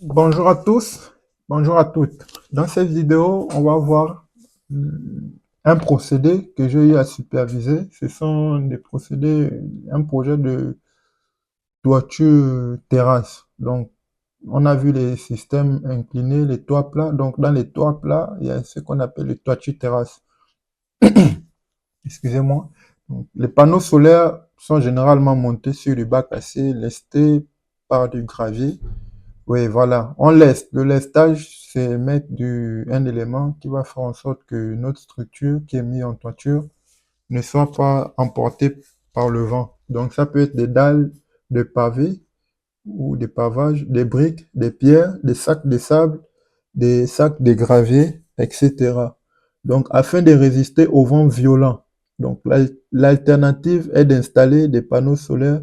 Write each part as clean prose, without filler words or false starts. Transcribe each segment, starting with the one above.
Bonjour à tous, bonjour à toutes. Dans cette vidéo, on va voir un procédé que j'ai eu à superviser. Ce sont des procédés, un projet de toiture terrasse. Donc, on a vu les systèmes inclinés, les toits plats. Donc, dans les toits plats, il y a ce qu'on appelle les toitures terrasses. Excusez-moi. Donc, les panneaux solaires sont généralement montés sur du bac acier lesté par du gravier. Oui, voilà. On leste. Le lestage, c'est mettre un élément qui va faire en sorte que notre structure qui est mise en toiture ne soit pas emportée par le vent. Donc, ça peut être des dalles de pavés ou des pavages, des briques, des pierres, des sacs de sable, des sacs de gravier, etc. Donc, afin de résister au vent violent. Donc, l'alternative est d'installer des panneaux solaires,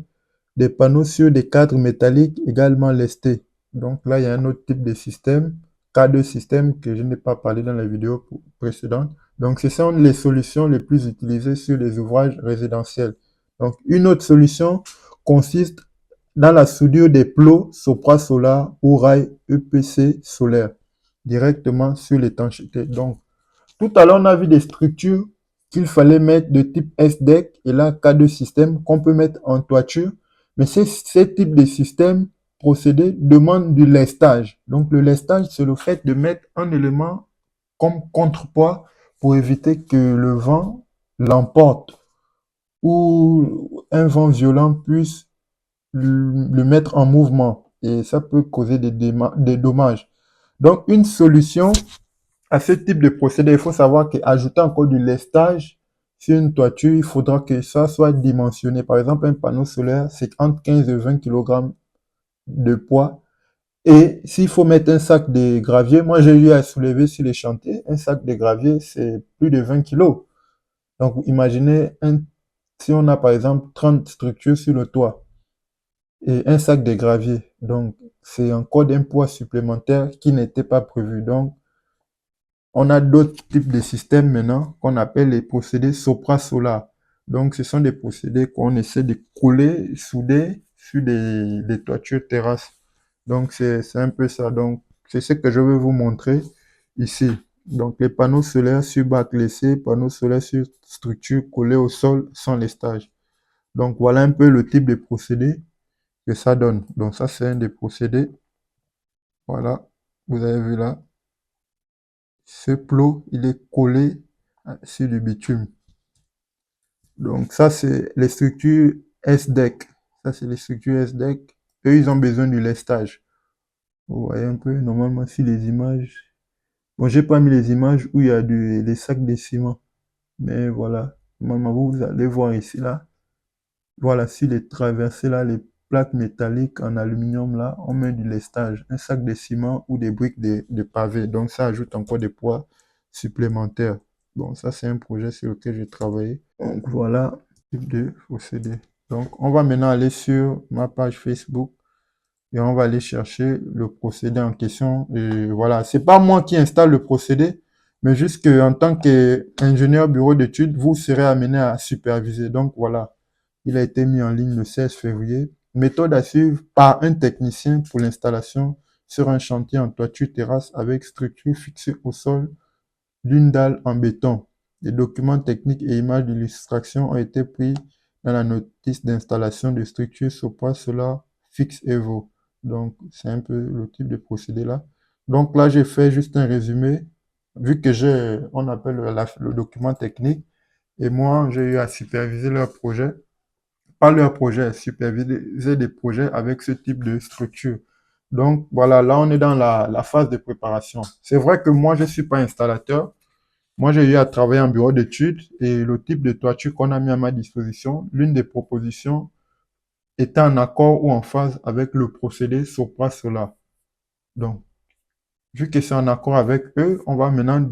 des panneaux sur des cadres métalliques également lestés. Donc là, il y a un autre type de système, cas de système que je n'ai pas parlé dans la vidéo précédente. Donc, ce sont les solutions les plus utilisées sur les ouvrages résidentiels. Donc, une autre solution consiste dans la soudure des plots Sopra-Solar ou rails EPC solaire directement sur l'étanchéité. Donc, tout à l'heure, on a vu des structures qu'il fallait mettre de type SDEC et là, cas de système qu'on peut mettre en toiture. Mais ces types de systèmes procédés demandent du lestage. Donc, le lestage, c'est le fait de mettre un élément comme contrepoids pour éviter que le vent l'emporte ou un vent violent puisse le mettre en mouvement et ça peut causer des dommages. Donc, une solution à ce type de procédé, il faut savoir qu'ajouter encore du lestage sur une toiture, il faudra que ça soit dimensionné. Par exemple, un panneau solaire, c'est entre 15 et 20 kg de poids. Et s'il faut mettre un sac de gravier, moi j'ai eu à soulever sur les chantiers, un sac de gravier, c'est plus de 20 kilos. Donc imaginez si on a par exemple 30 structures sur le toit et un sac de gravier. Donc c'est encore un poids supplémentaire qui n'était pas prévu. Donc on a d'autres types de systèmes maintenant qu'on appelle les procédés Sopra-Solar. Donc, ce sont des procédés qu'on essaie de coller, souder sur des toitures terrasses. Donc, c'est un peu ça. Donc, c'est ce que je vais vous montrer ici. Donc, les panneaux solaires sur bac laissé, panneaux solaires sur structure collée au sol sans lestage. Donc, voilà un peu le type de procédé que ça donne. Donc, ça, c'est un des procédés. Voilà, vous avez vu là. Ce plot, il est collé sur du bitume. Donc ça, c'est les structures SDEC. Ça, c'est les structures SDEC. Eux, ils ont besoin du lestage. Vous voyez un peu, normalement, sur les images. Bon, j'ai pas mis les images où il y a des sacs de ciment. Mais voilà, normalement, vous allez voir ici, là. Voilà, sur les traversées, là, les plaques métalliques en aluminium, là, on met du lestage. Un sac de ciment ou des briques de pavé. Donc, ça ajoute encore des poids supplémentaires. Bon, ça, c'est un projet sur lequel j'ai travaillé. Donc, voilà, type de procédé. Donc, on va maintenant aller sur ma page Facebook et on va aller chercher le procédé en question. Et voilà, c'est pas moi qui installe le procédé, mais juste qu'en tant qu'ingénieur bureau d'études, vous serez amené à superviser. Donc, voilà, il a été mis en ligne le 16 février. Méthode à suivre par un technicien pour l'installation sur un chantier en toiture terrasse avec structure fixée au sol d'une dalle en béton. Les documents techniques et images d'illustration ont été pris dans la notice d'installation de structure Sopra Solar Fix Evo. Donc, c'est un peu le type de procédé là. Donc là, j'ai fait juste un résumé, vu que on appelle le document technique, et moi, j'ai eu à superviser leur projet, pas leur projet, superviser des projets avec ce type de structure. Donc voilà, là, on est dans la phase de préparation. C'est vrai que moi, je ne suis pas installateur, moi, j'ai eu à travailler en bureau d'études et le type de toiture qu'on a mis à ma disposition, l'une des propositions était en accord ou en phase avec le procédé Sopra Solar. Donc, vu que c'est en accord avec eux, on va maintenant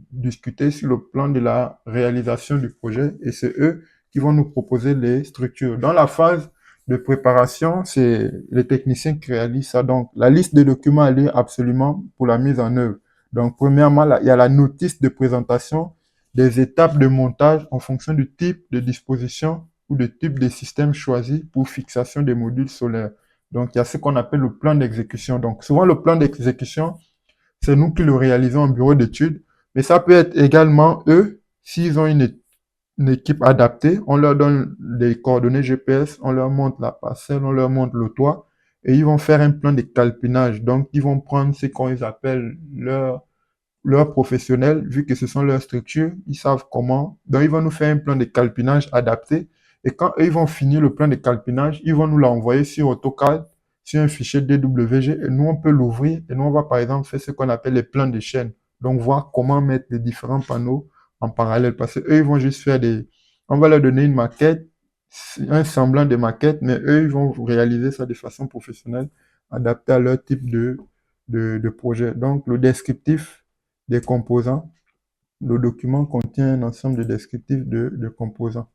discuter sur le plan de la réalisation du projet et c'est eux qui vont nous proposer les structures. Dans la phase de préparation, c'est les techniciens qui réalisent ça. Donc, la liste de documents à lire absolument pour la mise en œuvre. Donc, premièrement, il y a la notice de présentation des étapes de montage en fonction du type de disposition ou de type de système choisi pour fixation des modules solaires. Donc, il y a ce qu'on appelle le plan d'exécution. Donc, souvent, le plan d'exécution, c'est nous qui le réalisons en bureau d'études, mais ça peut être également eux, s'ils ont une équipe adaptée, on leur donne les coordonnées GPS, on leur montre la parcelle, on leur montre le toit, et ils vont faire un plan de calpinage. Donc, ils vont prendre ce qu'on appelle leurs professionnels, vu que ce sont leurs structures, ils savent comment. Donc, ils vont nous faire un plan de calpinage adapté. Et quand eux, ils vont finir le plan de calpinage, ils vont nous l'envoyer sur AutoCAD, sur un fichier DWG, et nous, on peut l'ouvrir. Et nous, on va, par exemple, faire ce qu'on appelle les plans de chaîne. Donc, voir comment mettre les différents panneaux en parallèle. Parce que eux, ils vont juste faire des... On va leur donner une maquette, un semblant de maquette, mais eux, ils vont réaliser ça de façon professionnelle, adaptée à leur type de projet. Donc, le descriptif des composants. Le document contient un ensemble de descriptifs de composants.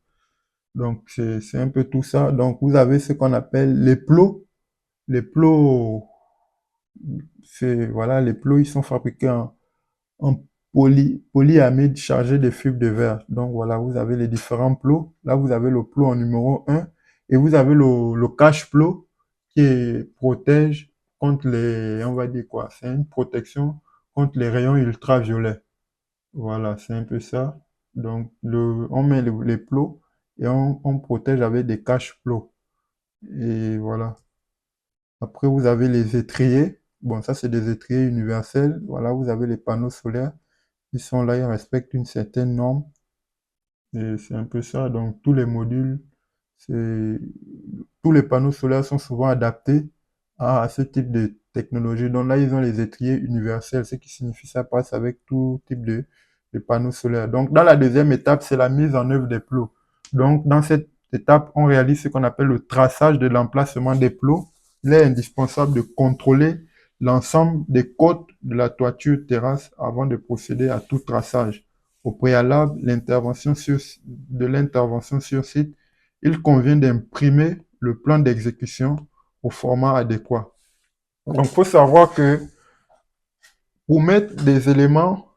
Donc, c'est un peu tout ça. Donc, vous avez ce qu'on appelle les plots. Les plots, voilà, les plots, ils sont fabriqués en polyamide chargé de fibres de verre. Donc, voilà, vous avez les différents plots. Là, vous avez le plot en numéro un et vous avez le cache plot protège contre les, on va dire quoi, c'est une protection contre les rayons ultraviolets. Voilà, c'est un peu ça. Donc, on met les plots et on protège avec des cache-plots. Et voilà. Après, vous avez les étriers. Bon, ça, c'est des étriers universels. Voilà, vous avez les panneaux solaires. Ils sont là, ils respectent une certaine norme. Et c'est un peu ça. Donc, tous les modules, c'est, tous les panneaux solaires sont souvent adaptés à ce type de technologie. Donc là, ils ont les étriers universels, ce qui signifie ça passe avec tout type de panneaux solaires. Donc, dans la deuxième étape, c'est la mise en œuvre des plots. Donc, dans cette étape, on réalise ce qu'on appelle le traçage de l'emplacement des plots. Il est indispensable de contrôler l'ensemble des côtes de la toiture terrasse avant de procéder à tout traçage. Au préalable, de l'intervention sur site, il convient d'imprimer le plan d'exécution au format adéquat. Donc, il faut savoir que pour mettre des éléments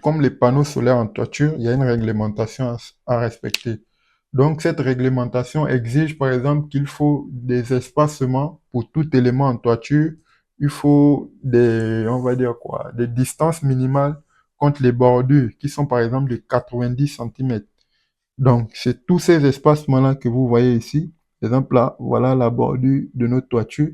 comme les panneaux solaires en toiture, il y a une réglementation à respecter. Donc, cette réglementation exige, par exemple, qu'il faut des espacements pour tout élément en toiture. Il faut on va dire quoi, des distances minimales contre les bordures qui sont, par exemple, de 90 centimètres. Donc, c'est tous ces espacements-là que vous voyez ici. Par exemple, là, voilà la bordure de notre toiture.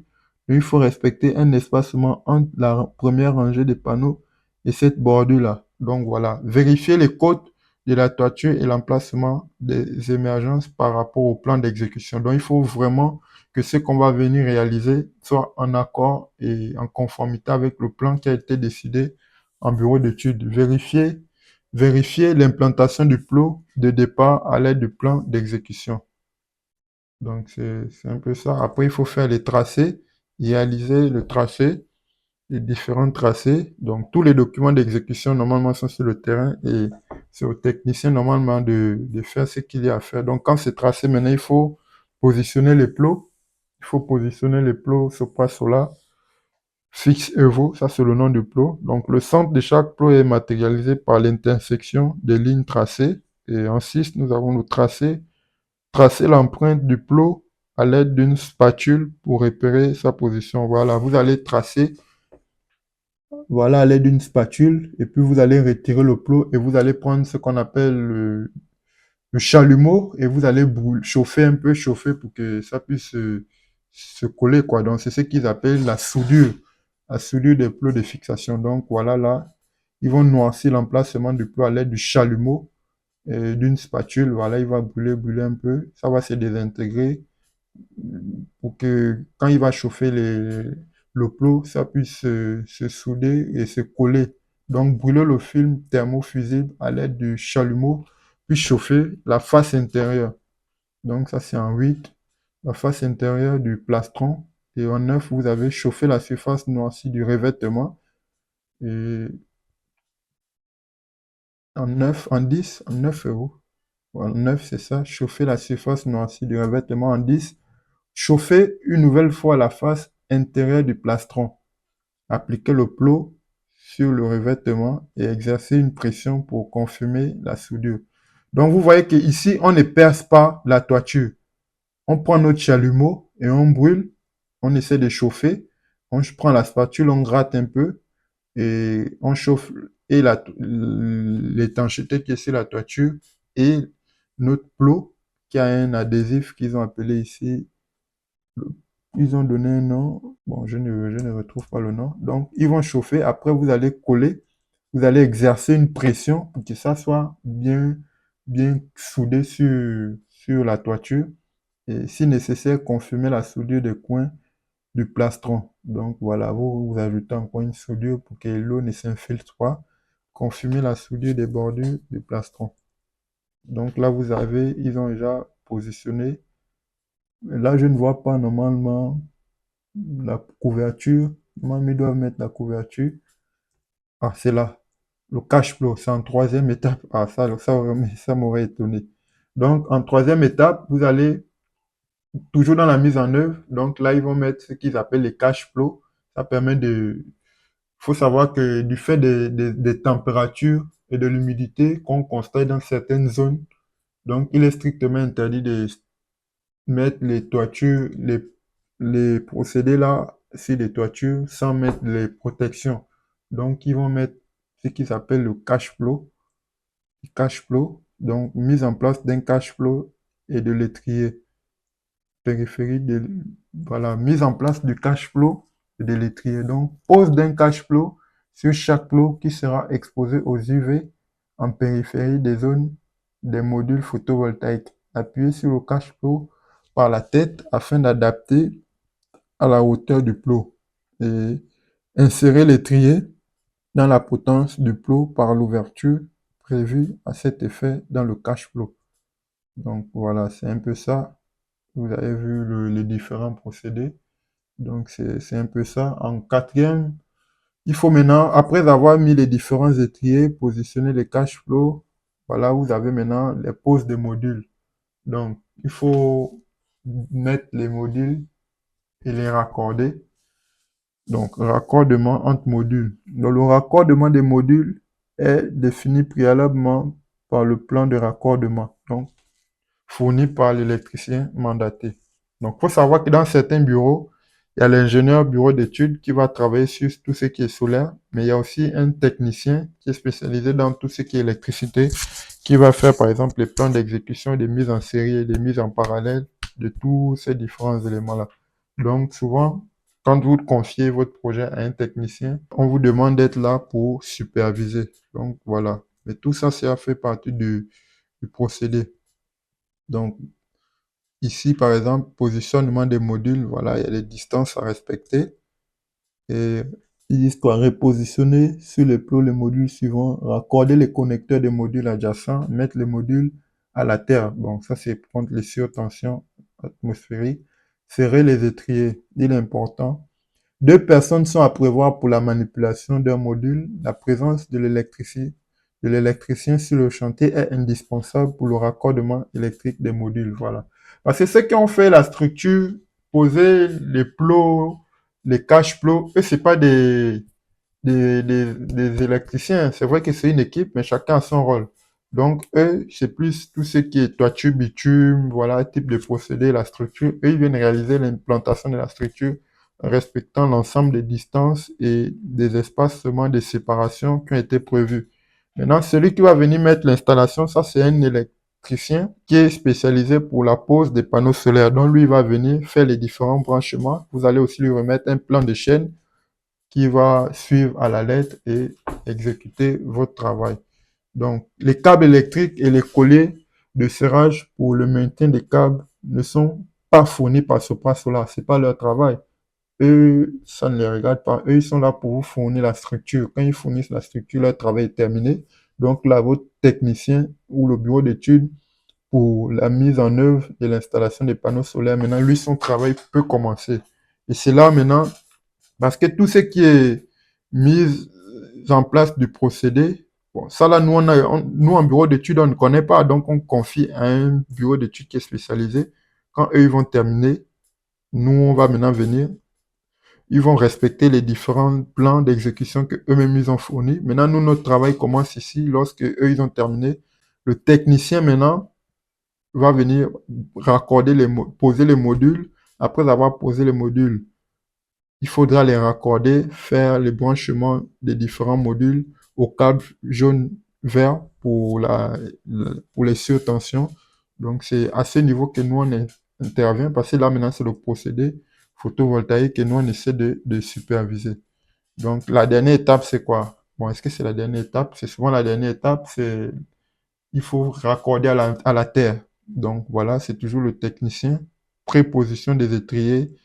Il faut respecter un espacement entre la première rangée de panneaux et cette bordure-là. Donc, voilà. Vérifier les côtes de la toiture et l'emplacement des émergences par rapport au plan d'exécution. Donc, il faut vraiment que ce qu'on va venir réaliser soit en accord et en conformité avec le plan qui a été décidé en bureau d'études. Vérifier l'implantation du plot de départ à l'aide du plan d'exécution. Donc, c'est un peu ça. Après, il faut faire les tracés, réaliser le tracé, les différents tracés. Donc, tous les documents d'exécution, normalement, sont sur le terrain et c'est au technicien, normalement, de faire ce qu'il y a à faire. Donc, quand c'est tracé, maintenant, il faut positionner les plots. Il faut positionner les plots Sopra-Sola fixe Evo, ça c'est le nom du plot. Donc le centre de chaque plot est matérialisé par l'intersection des lignes tracées. Et en 6, nous avons le tracé. Tracer l'empreinte du plot à l'aide d'une spatule pour repérer sa position. Voilà, vous allez tracer, voilà, à l'aide d'une spatule, et puis vous allez retirer le plot et vous allez prendre ce qu'on appelle le chalumeau et vous allez chauffer un peu, chauffer pour que ça puisse se coller, quoi. Donc, c'est ce qu'ils appellent la soudure des plots de fixation. Donc, voilà, là, ils vont noircir l'emplacement du plot à l'aide du chalumeau et d'une spatule. Voilà, il va brûler, brûler un peu. Ça va se désintégrer pour que quand il va chauffer le plot, ça puisse se souder et se coller. Donc, brûler le film thermofusible à l'aide du chalumeau, puis chauffer la face intérieure. Donc, ça, c'est en 8. La face intérieure du plastron. Et en 9, vous avez chauffé la surface noircie du revêtement. Et en 9, en 10, en 9 euros. En 9, c'est ça. Chauffer la surface noircie du revêtement. En 10, chauffer une nouvelle fois la face intérieure du plastron. Appliquer le plot sur le revêtement et exercer une pression pour confirmer la soudure. Donc vous voyez qu'ici, on ne perce pas la toiture. On prend notre chalumeau et on brûle on essaie de chauffer, prend la spatule, on gratte un peu et on chauffe et l'étanchéité qui est sur la toiture et notre plot qui a un adhésif qu'ils ont appelé ici, ils ont donné un nom, bon, je ne retrouve pas le nom. Donc, ils vont chauffer, après vous allez coller, vous allez exercer une pression pour que ça soit bien soudé sur la toiture et si nécessaire, confirmer la soudure des coins du plastron. Donc voilà, vous ajoutez encore une soudure pour que l'eau ne s'infiltre pas. Confirmer la soudure des bordures du plastron. Donc là, ils ont déjà positionné. Là, je ne vois pas normalement la couverture. Normalement, ils doivent mettre la couverture. Ah, c'est là. Le cache flow, c'est en troisième étape. Ah, ça m'aurait étonné. Donc, en troisième étape, vous allez toujours dans la mise en œuvre. Donc là, ils vont mettre ce qu'ils appellent les cache flow. Ça permet de, faut savoir que du fait des températures et de l'humidité qu'on constate dans certaines zones, donc il est strictement interdit de mettre les toitures, les procédés là sur les toitures sans mettre les protections. Donc ils vont mettre ce qu'ils appellent le cash flow, donc mise en place d'un cash flow et de l'étrier périphérique voilà, mise en place du cash flow et de l'étrier. Donc, pose d'un cash flow sur chaque plot qui sera exposé aux UV en périphérie des zones des modules photovoltaïques. Appuyez sur le cash flow par la tête afin d'adapter à la hauteur du plot. Et insérez l'étrier dans la potence du plot par l'ouverture prévue à cet effet dans le cash flow. Donc voilà, c'est un peu ça. Vous avez vu les différents procédés. Donc, c'est un peu ça. En quatrième, il faut maintenant, après avoir mis les différents étriers, positionner les cash flow, voilà, vous avez maintenant les poses des modules. Donc, il faut mettre les modules et les raccorder. Donc, raccordement entre modules. Donc, le raccordement des modules est défini préalablement par le plan de raccordement. Donc, fourni par l'électricien mandaté. Donc, il faut savoir que dans certains bureaux, il y a l'ingénieur bureau d'études qui va travailler sur tout ce qui est solaire, mais il y a aussi un technicien qui est spécialisé dans tout ce qui est électricité, qui va faire par exemple les plans d'exécution, des mises en série et des mises en parallèle de tous ces différents éléments-là. Donc, souvent, quand vous confiez votre projet à un technicien, on vous demande d'être là pour superviser. Donc, voilà. Mais tout ça, ça fait partie du procédé. Donc, ici, par exemple, positionnement des modules, voilà, il y a les distances à respecter. Et ils disent quoi? Repositionner sur les plots les modules suivants, raccorder les connecteurs des modules adjacents, mettre les modules à la terre. Bon, ça, c'est contre les surtensions atmosphériques. Serrer les étriers, il est important. Deux personnes sont à prévoir pour la manipulation d'un module. La présence de l'électricien sur le chantier est indispensable pour le raccordement électrique des modules. Voilà. Parce que ceux qui ont fait la structure, poser les plots, les cache plots, eux, c'est pas des électriciens. C'est vrai que c'est une équipe, mais chacun a son rôle. Donc, eux, c'est plus tout ce qui est toiture, bitume, voilà, type de procédé, la structure. Eux, ils viennent réaliser l'implantation de la structure en respectant l'ensemble des distances et des espaces seulement de séparation qui ont été prévus. Maintenant, celui qui va venir mettre l'installation, ça, c'est un électricien qui est spécialisé pour la pose des panneaux solaires. Donc, lui, il va venir faire les différents branchements. Vous allez aussi lui remettre un plan de chaîne qui va suivre à la lettre et exécuter votre travail. Donc, les câbles électriques et les colliers de serrage pour le maintien des câbles ne sont pas fournis par Sopra Solar. C'est pas leur travail. Eux, ça ne les regarde pas. Eux, ils sont là pour vous fournir la structure. Quand ils fournissent la structure, leur travail est terminé. Donc là, votre technicien ou le bureau d'études pour la mise en œuvre de l'installation des panneaux solaires, maintenant, lui, son travail peut commencer. Et c'est là maintenant parce que tout ce qui est mis en place du procédé, bon, ça là, nous en bureau d'études, on ne connaît pas, donc on confie à un bureau d'études qui est spécialisé. Quand eux, ils vont terminer, nous, on va maintenant venir, ils vont respecter les différents plans d'exécution que eux-mêmes ils ont fournis. Maintenant, nous, notre travail commence ici, lorsque eux, ils ont terminé. Le technicien, maintenant, va venir raccorder poser les modules, Après avoir posé les modules, il faudra les raccorder, faire le branchement des différents modules au câble jaune-vert pour les surtensions. Donc, c'est à ce niveau que nous, on intervient parce que là, maintenant, c'est le procédé photovoltaïque que nous, on essaie de superviser. Donc, la dernière étape, c'est quoi? Bon, est-ce que c'est la dernière étape? C'est souvent la dernière étape, c'est il faut raccorder à la terre. Donc, voilà, c'est toujours le technicien. Préposition des étriers.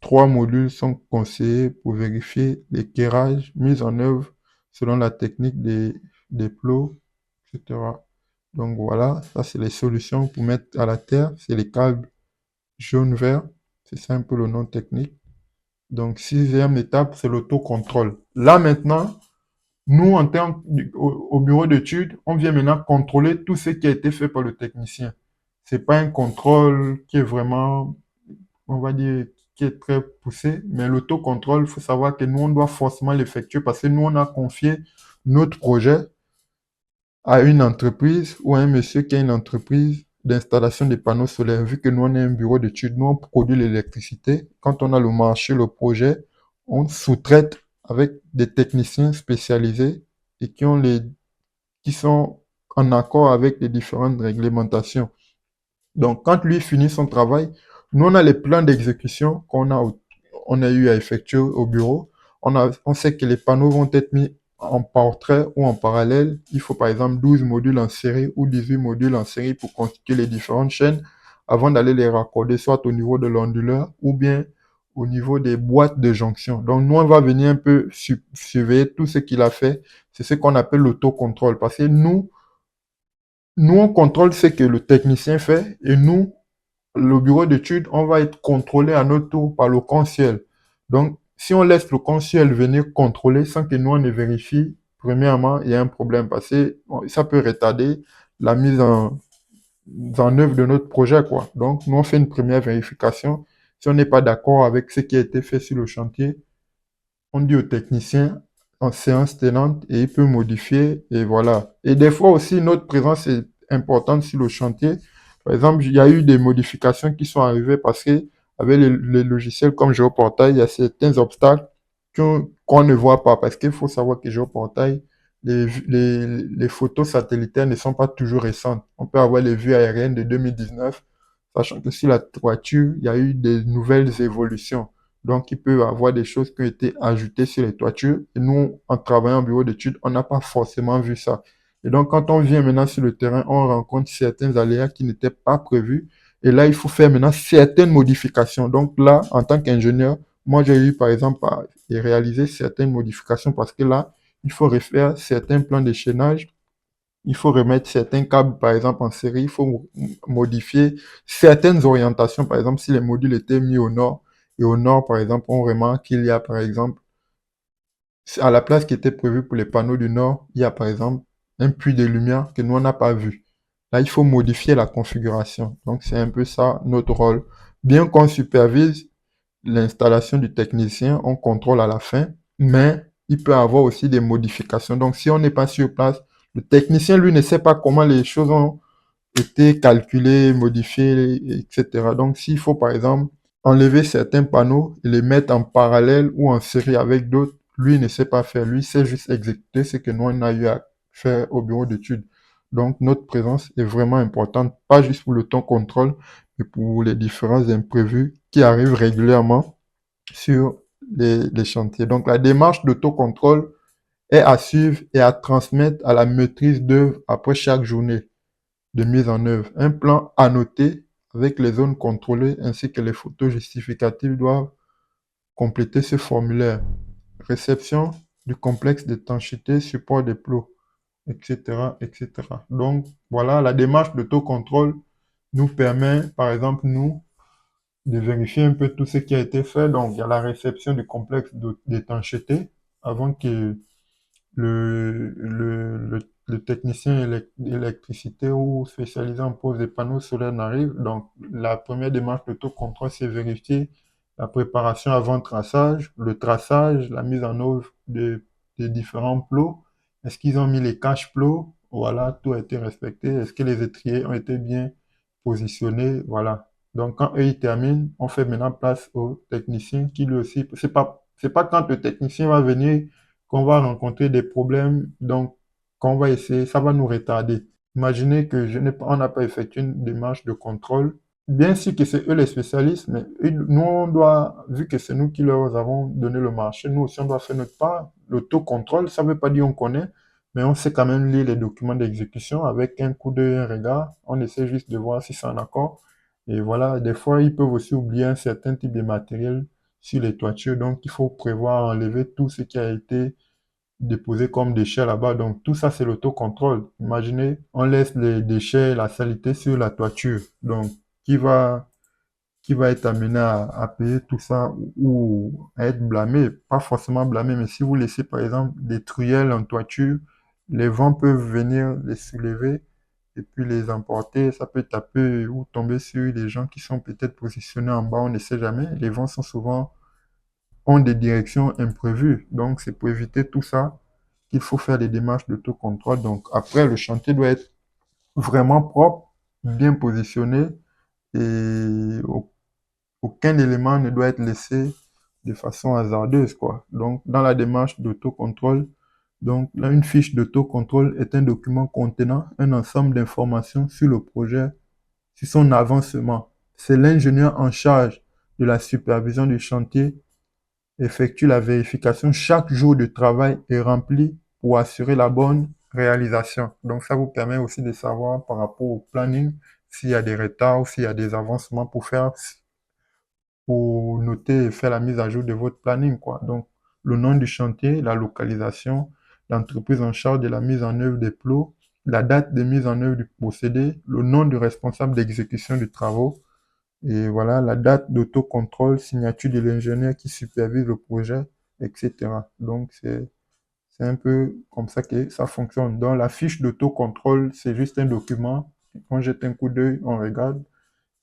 Trois modules sont conseillés pour vérifier l'éclairage mis en œuvre selon la technique des plots, etc. Donc voilà, ça c'est les solutions pour mettre à la terre. C'est les câbles jaune-vert. C'est ça un peu le nom technique. Donc sixième étape, c'est l'autocontrôle. Là maintenant, nous, en termes au bureau d'études, on vient maintenant contrôler tout ce qui a été fait par le technicien. C'est pas un contrôle qui est vraiment, on va dire, qui est très poussé, mais l'autocontrôle, il faut savoir que nous, on doit forcément l'effectuer parce que nous, on a confié notre projet à une entreprise ou à un monsieur qui a une entreprise d'installation des panneaux solaires. Vu que nous, on est un bureau d'études, nous, on produit l'électricité. Quand on a le marché, le projet, on sous-traite avec des techniciens spécialisés et qui sont en accord avec les différentes réglementations. Donc, quand lui finit son travail, nous, on a les plans d'exécution on a eu à effectuer au bureau. On sait que les panneaux vont être mis en portrait ou en parallèle. Il faut par exemple 12 modules en série ou 18 modules en série pour constituer les différentes chaînes avant d'aller les raccorder soit au niveau de l'onduleur ou bien au niveau des boîtes de jonction. Donc, nous, on va venir un peu surveiller tout ce qu'il a fait. C'est ce qu'on appelle l'autocontrôle parce que nous, on contrôle ce que le technicien fait et nous, le bureau d'études, on va être contrôlé à notre tour par le conseil. Donc, si on laisse le conseil venir contrôler sans que nous, on ne vérifie, premièrement, il y a un problème parce que ça peut retarder la mise en œuvre de notre projet, quoi. Donc, nous, on fait une première vérification. Si on n'est pas d'accord avec ce qui a été fait sur le chantier, on dit au technicien en séance tenante et il peut modifier et voilà. Et des fois aussi, notre présence est importante sur le chantier. Par exemple, il y a eu des modifications qui sont arrivées parce que avec les logiciels comme Géoportail, il y a certains obstacles qu'on ne voit pas parce qu'il faut savoir que Géoportail, les photos satellitaires ne sont pas toujours récentes. On peut avoir les vues aériennes de 2019, sachant que sur la toiture, il y a eu des nouvelles évolutions. Donc, il peut y avoir des choses qui ont été ajoutées sur les toitures. Et nous, en travaillant en bureau d'études, on n'a pas forcément vu ça. Et donc, quand on vient maintenant sur le terrain, on rencontre certains aléas qui n'étaient pas prévus. Et là, il faut faire maintenant certaines modifications. Donc là, en tant qu'ingénieur, moi, j'ai eu, par exemple, à réaliser certaines modifications parce que là, il faut refaire certains plans d'échaînage. Il faut remettre certains câbles, par exemple, en série. Il faut modifier certaines orientations. Par exemple, si les modules étaient mis au nord, et au nord, par exemple, on remarque qu'il y a, par exemple, à la place qui était prévue pour les panneaux du nord, il y a, par exemple, un puits de lumière que nous, on n'a pas vu. Là, il faut modifier la configuration. Donc, c'est un peu ça, notre rôle. Bien qu'on supervise l'installation du technicien, on contrôle à la fin, mais il peut y avoir aussi des modifications. Donc, si on n'est pas sur place, le technicien, lui, ne sait pas comment les choses ont été calculées, modifiées, etc. Donc, s'il faut, par exemple, enlever certains panneaux et les mettre en parallèle ou en série avec d'autres, lui ne sait pas faire. Lui sait juste exécuter ce que nous, on a eu à faire au bureau d'études. Donc, notre présence est vraiment importante, pas juste pour le temps contrôle, mais pour les différents imprévus qui arrivent régulièrement sur les chantiers. Donc, la démarche d'autocontrôle est à suivre et à transmettre à la maîtrise d'œuvre après chaque journée de mise en œuvre. Un plan annoté avec les zones contrôlées ainsi que les photos justificatives doivent compléter ce formulaire. Réception du complexe d'étanchéité, support des plots, etc., etc. Donc, voilà, la démarche d'autocontrôle nous permet, par exemple, nous, de vérifier un peu tout ce qui a été fait. Donc, il y a la réception du complexe d'étanchéité avant que le technicien électricité ou spécialisé en pose des panneaux solaires n'arrive. Donc, la première démarche de taux contrôle, c'est vérifier la préparation avant traçage, le traçage, la mise en œuvre des différents plots. Est-ce qu'ils ont mis les cache plots? Voilà, tout a été respecté. Est-ce que les étriers ont été bien positionnés? Voilà. Donc, quand eux, ils terminent, on fait maintenant place au technicien qui lui aussi, c'est pas quand le technicien va venir qu'on va rencontrer des problèmes, donc qu'on va essayer, ça va nous retarder. Imaginez que on n'a pas effectué une démarche de contrôle. Bien sûr que c'est eux les spécialistes, mais nous, on doit, vu que c'est nous qui leur avons donné le marché, nous aussi, on doit faire notre part. L'autocontrôle, ça ne veut pas dire on connaît, mais on sait quand même lire les documents d'exécution avec un coup d'œil, un regard. On essaie juste de voir si c'est en accord. Et voilà, des fois, ils peuvent aussi oublier un certain type de matériel sur les toitures. Donc, il faut prévoir enlever tout ce qui a été déposé comme déchets là-bas. Donc, tout ça, c'est l'autocontrôle. Imaginez, on laisse les déchets, la saleté sur la toiture. Donc, qui va, qui va être amené à payer tout ça ou à être blâmé? Pas forcément blâmé, mais si vous laissez, par exemple, des truelles en toiture, les vents peuvent venir les soulever et puis les emporter. Ça peut taper ou tomber sur des gens qui sont peut-être positionnés en bas, on ne sait jamais. Les vents sont souvent ont des directions imprévues. Donc, c'est pour éviter tout ça qu'il faut faire des démarches d'autocontrôle. Donc, après, le chantier doit être vraiment propre, bien positionné et aucun élément ne doit être laissé de façon hasardeuse, quoi. Donc, dans la démarche d'autocontrôle, donc là, une fiche d'autocontrôle est un document contenant un ensemble d'informations sur le projet, sur son avancement. C'est l'ingénieur en charge de la supervision du chantier effectue la vérification chaque jour de travail et remplit pour assurer la bonne réalisation. Donc ça vous permet aussi de savoir par rapport au planning s'il y a des retards ou s'il y a des avancements pour noter et faire la mise à jour de votre planning, quoi. Donc le nom du chantier, la localisation, l'entreprise en charge de la mise en œuvre des plots, la date de mise en œuvre du procédé, le nom du responsable d'exécution des travaux, et voilà, la date d'autocontrôle, signature de l'ingénieur qui supervise le projet, etc. Donc, c'est un peu comme ça que ça fonctionne. Donc, la fiche d'autocontrôle, c'est juste un document. On jette un coup d'œil, on regarde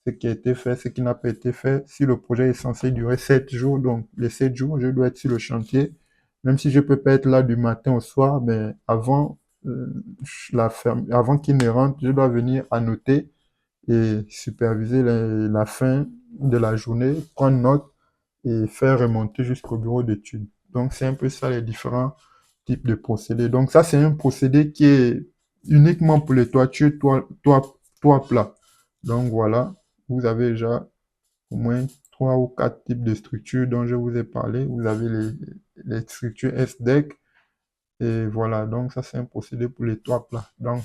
ce qui a été fait, ce qui n'a pas été fait. Si le projet est censé durer 7 jours, donc les 7 jours, je dois être sur le chantier. Même si je peux pas être là du matin au soir, mais avant, avant qu'il ne rentre, je dois venir annoter et superviser la fin de la journée, prendre note et faire remonter jusqu'au bureau d'études. Donc, c'est un peu ça les différents types de procédés. Donc, ça, c'est un procédé qui est uniquement pour les toitures, toit plat. Donc, voilà, vous avez déjà au moins 3 ou 4 types de structures dont je vous ai parlé. Vous avez les structures SDEC et voilà, donc ça, c'est un procédé pour les toits plats. Donc,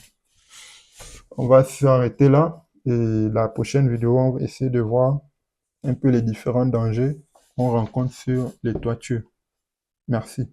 on va s'arrêter là et la prochaine vidéo, on va essayer de voir un peu les différents dangers qu'on rencontre sur les toitures. Merci.